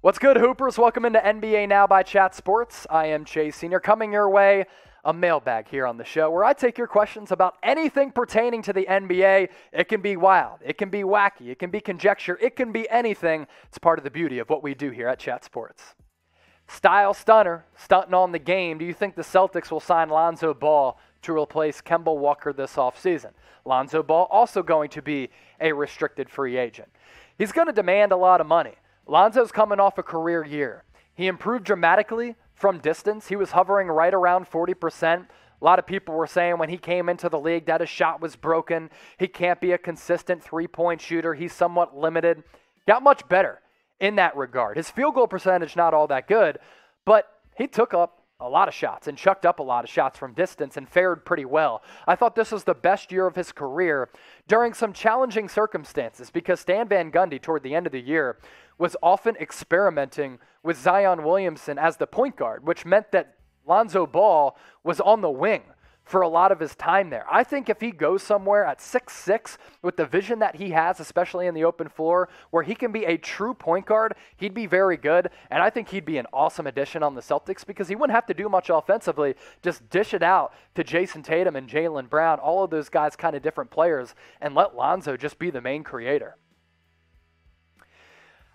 What's good, Hoopers? Welcome into NBA Now by Chat Sports. I am Chase Sr. Coming your way, a mailbag here on the show where I take your questions about anything pertaining to the NBA. It can be wild, it can be wacky, it can be conjecture, it can be anything. It's part of the beauty of what we do here at Chat Sports. Style stunner, stunting on the game. Do you think the Celtics will sign Lonzo Ball to replace Kemba Walker this offseason? Lonzo Ball also going to be a restricted free agent. He's going to demand a lot of money. Lonzo's coming off a career year. He improved dramatically from distance. He was hovering right around 40%. A lot of people were saying when he came into the league that his shot was broken. He can't be a consistent three-point shooter. He's somewhat limited. Got much better in that regard. His field goal percentage not all that good, but he took up a lot of shots and chucked up a lot of shots from distance and fared pretty well. I thought this was the best year of his career during some challenging circumstances because Stan Van Gundy toward the end of the year was often experimenting with Zion Williamson as the point guard, which meant that Lonzo Ball was on the wing for a lot of his time there. I think if he goes somewhere at 6'6", with the vision that he has, especially in the open floor, where he can be a true point guard, he'd be very good. And I think he'd be an awesome addition on the Celtics because he wouldn't have to do much offensively, just dish it out to Jason Tatum and Jaylen Brown, all of those guys kind of different players, and let Lonzo just be the main creator.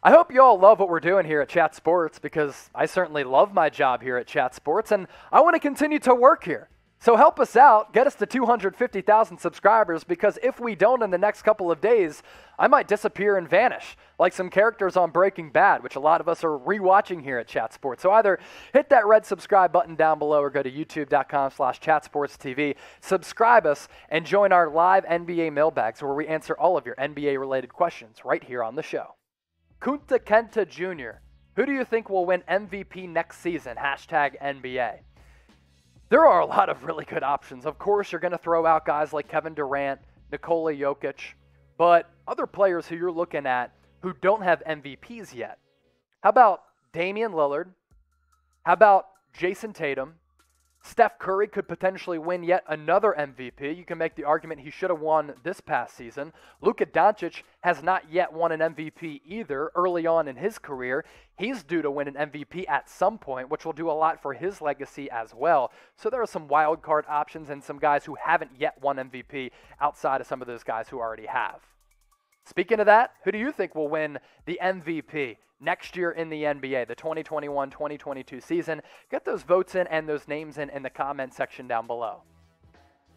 I hope you all love what we're doing here at Chat Sports because I certainly love my job here at Chat Sports, and I want to continue to work here. So help us out, get us to 250,000 subscribers, because if we don't in the next couple of days, I might disappear and vanish, like some characters on Breaking Bad, which a lot of us are rewatching here at Chat Sports. So either hit that red subscribe button down below or go to youtube.com/chatsportstv, subscribe us, and join our live NBA mailbags where we answer all of your NBA-related questions right here on the show. Kunta Kenta Jr., who do you think will win MVP next season? #NBA. There are a lot of really good options. Of course, you're going to throw out guys like Kevin Durant, Nikola Jokic, but other players who you're looking at who don't have MVPs yet. How about Damian Lillard? How about Jason Tatum? Steph Curry could potentially win yet another MVP. You can make the argument he should have won this past season. Luka Doncic has not yet won an MVP either early on in his career. He's due to win an MVP at some point, which will do a lot for his legacy as well. So there are some wild card options and some guys who haven't yet won MVP outside of some of those guys who already have. Speaking of that, who do you think will win the MVP next year in the NBA, the 2021-2022 season? Get those votes in and those names in the comment section down below.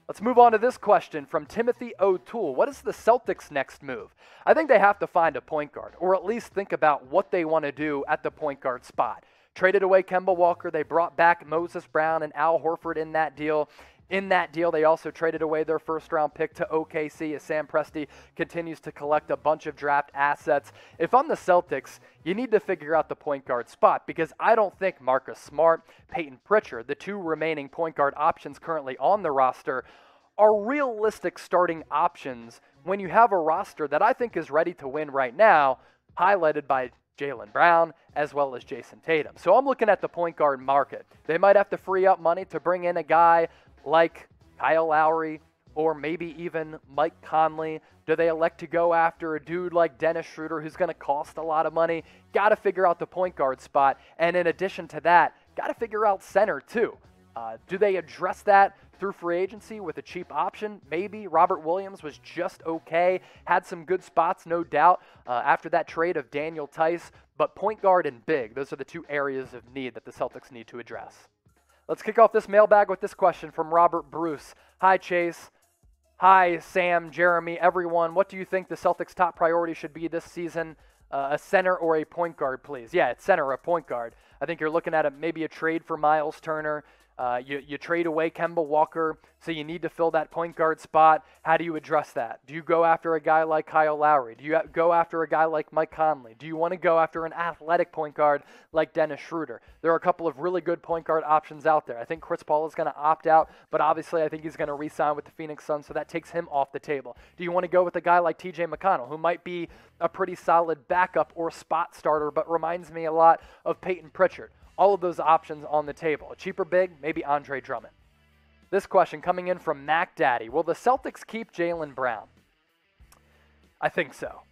Let's move on to this question from Timothy O'Toole. What is the Celtics' next move? I think they have to find a point guard, or at least think about what they want to do at the point guard spot. Traded away Kemba Walker. They brought back Moses Brown and Al Horford in that deal. In that deal, they also traded away their first-round pick to OKC as Sam Presti continues to collect a bunch of draft assets. If I'm the Celtics, you need to figure out the point guard spot because I don't think Marcus Smart, Peyton Pritchard, the two remaining point guard options currently on the roster, are realistic starting options when you have a roster that I think is ready to win right now, highlighted by Jaylen Brown as well as Jason Tatum. So I'm looking at the point guard market. They might have to free up money to bring in a guy like Kyle Lowry or maybe even Mike Conley. Do they elect to go after a dude like Dennis Schroeder who's going to cost a lot of money? Got to figure out the point guard spot. And in addition to that, got to figure out center too. Do they address that through free agency with a cheap option? Maybe. Robert Williams was just okay. Had some good spots, no doubt, after that trade of Daniel Tice. But point guard and big, those are the two areas of need that the Celtics need to address. Let's kick off this mailbag with this question from Robert Bruce. Hi, Chase. Hi, Sam, Jeremy, everyone. What do you think the Celtics' top priority should be this season? A center or a point guard, please? Yeah, it's center or a point guard. I think you're looking at maybe a trade for Miles Turner. You trade away Kemba Walker, so you need to fill that point guard spot. How do you address that? Do you go after a guy like Kyle Lowry? Do you go after a guy like Mike Conley? Do you want to go after an athletic point guard like Dennis Schroeder? There are a couple of really good point guard options out there. I think Chris Paul is going to opt out, but obviously I think he's going to re-sign with the Phoenix Suns, so that takes him off the table. Do you want to go with a guy like TJ McConnell, who might be a pretty solid backup or spot starter, but reminds me a lot of Peyton Pritchard? All of those options on the table. A cheaper big, maybe Andre Drummond. This question coming in from Mac Daddy. Will the Celtics keep Jaylen Brown? I think so.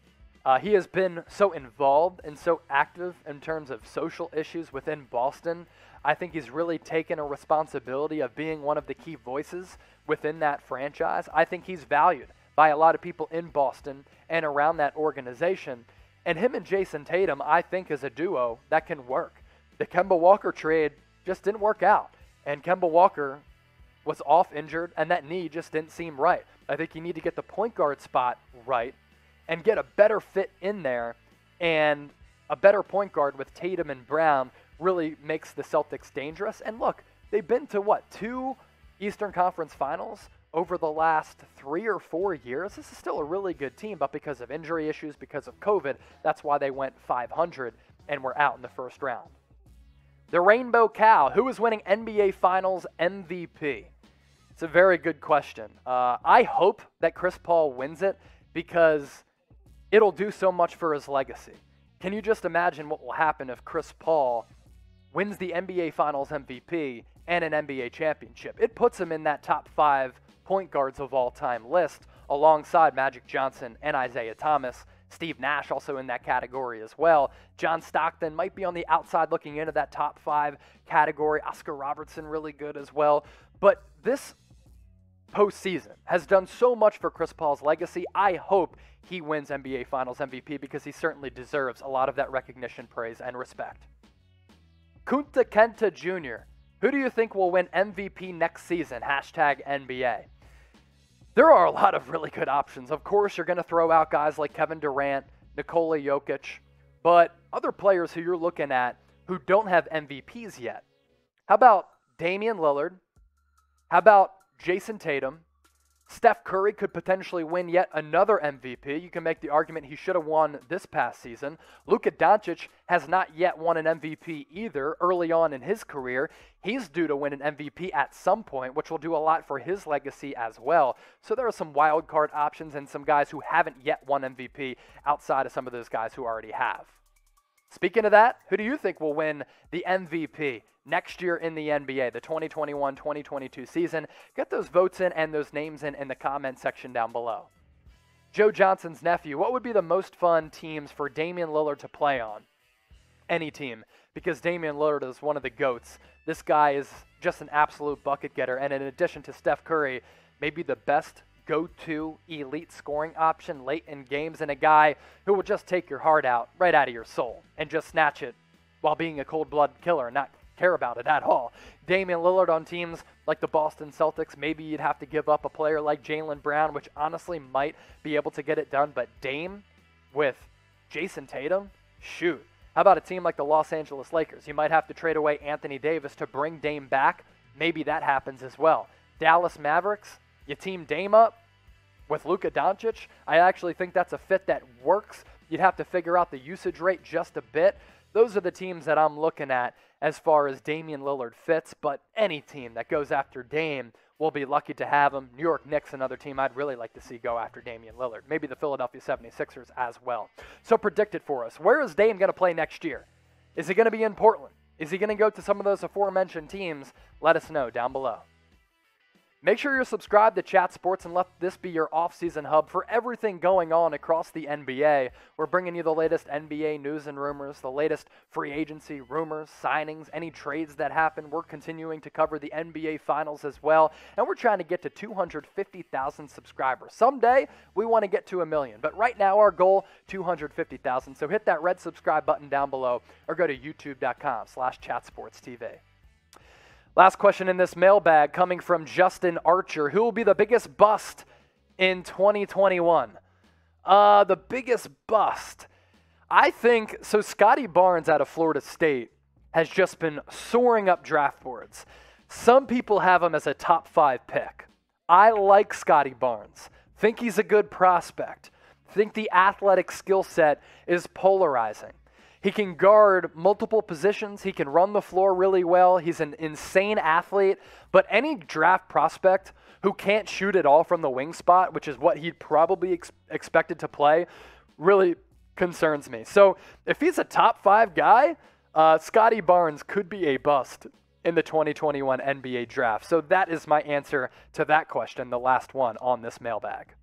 He has been so involved and so active in terms of social issues within Boston. I think he's really taken a responsibility of being one of the key voices within that franchise. I think he's valued by a lot of people in Boston and around that organization. And him and Jason Tatum, I think, is a duo that can work. The Kemba Walker trade just didn't work out. And Kemba Walker was off injured, and that knee just didn't seem right. I think you need to get the point guard spot right and get a better fit in there. And a better point guard with Tatum and Brown really makes the Celtics dangerous. And look, they've been to, 2 Eastern Conference Finals over the last 3 or 4 years. This is still a really good team, but because of injury issues, because of COVID, that's why they went 500 and were out in the first round. The Rainbow Cow, who is winning NBA Finals MVP? It's a very good question. I hope that Chris Paul wins it because it'll do so much for his legacy. Can you just imagine what will happen if Chris Paul wins the NBA Finals MVP and an NBA championship? It puts him in that top 5 point guards of all time list alongside Magic Johnson and Isaiah Thomas. Steve Nash also in that category as well. John Stockton might be on the outside looking into that top 5 category. Oscar Robertson really good as well. But this postseason has done so much for Chris Paul's legacy. I hope he wins NBA Finals MVP because he certainly deserves a lot of that recognition, praise, and respect. Kunta Kenta Jr., who do you think will win MVP next season? Hashtag NBA. There are a lot of really good options. Of course, you're going to throw out guys like Kevin Durant, Nikola Jokic, but other players who you're looking at who don't have MVPs yet. How about Damian Lillard? How about Jason Tatum? Steph Curry could potentially win yet another MVP. You can make the argument he should have won this past season. Luka Doncic has not yet won an MVP either early on in his career. He's due to win an MVP at some point, which will do a lot for his legacy as well. So there are some wild card options and some guys who haven't yet won MVP outside of some of those guys who already have. Speaking of that, who do you think will win the MVP next year in the NBA, the 2021-2022 season? Get those votes in and those names in the comment section down below. Joe Johnson's nephew, what would be the most fun teams for Damian Lillard to play on? Any team, because Damian Lillard is one of the GOATs. This guy is just an absolute bucket getter, and in addition to Steph Curry, maybe the best go-to elite scoring option late in games, and a guy who will just take your heart out, right out of your soul, and just snatch it while being a cold-blooded killer and not care about it at all. Damian Lillard on teams like the Boston Celtics, maybe you'd have to give up a player like Jaylen Brown, which honestly might be able to get it done, but Dame with Jason Tatum, shoot. How about a team like the Los Angeles Lakers? You might have to trade away Anthony Davis to bring Dame back. Maybe that happens as well. Dallas Mavericks, you team Dame up with Luka Doncic. I actually think that's a fit that works. You'd have to figure out the usage rate just a bit. Those are the teams that I'm looking at as far as Damian Lillard fits, but any team that goes after Dame will be lucky to have him. New York Knicks, another team I'd really like to see go after Damian Lillard. Maybe the Philadelphia 76ers as well. So predict it for us. Where is Dame going to play next year? Is he going to be in Portland? Is he going to go to some of those aforementioned teams? Let us know down below. Make sure you're subscribed to Chat Sports and let this be your off-season hub for everything going on across the NBA. We're bringing you the latest NBA news and rumors, the latest free agency rumors, signings, any trades that happen. We're continuing to cover the NBA Finals as well, and we're trying to get to 250,000 subscribers. Someday, we want to get to 1 million, but right now our goal, 250,000. So hit that red subscribe button down below or go to youtube.com/chatsportstv. Last question in this mailbag coming from Justin Archer. Who will be the biggest bust in 2021? The biggest bust. I think, so Scotty Barnes out of Florida State has just been soaring up draft boards. Some people have him as a top 5 pick. I like Scotty Barnes. Think he's a good prospect. Think the athletic skill set is polarizing. He can guard multiple positions. He can run the floor really well. He's an insane athlete. But any draft prospect who can't shoot at all from the wing spot, which is what he'd probably expected to play, really concerns me. So if he's a top 5 guy, Scotty Barnes could be a bust in the 2021 NBA draft. So that is my answer to that question, the last one on this mailbag.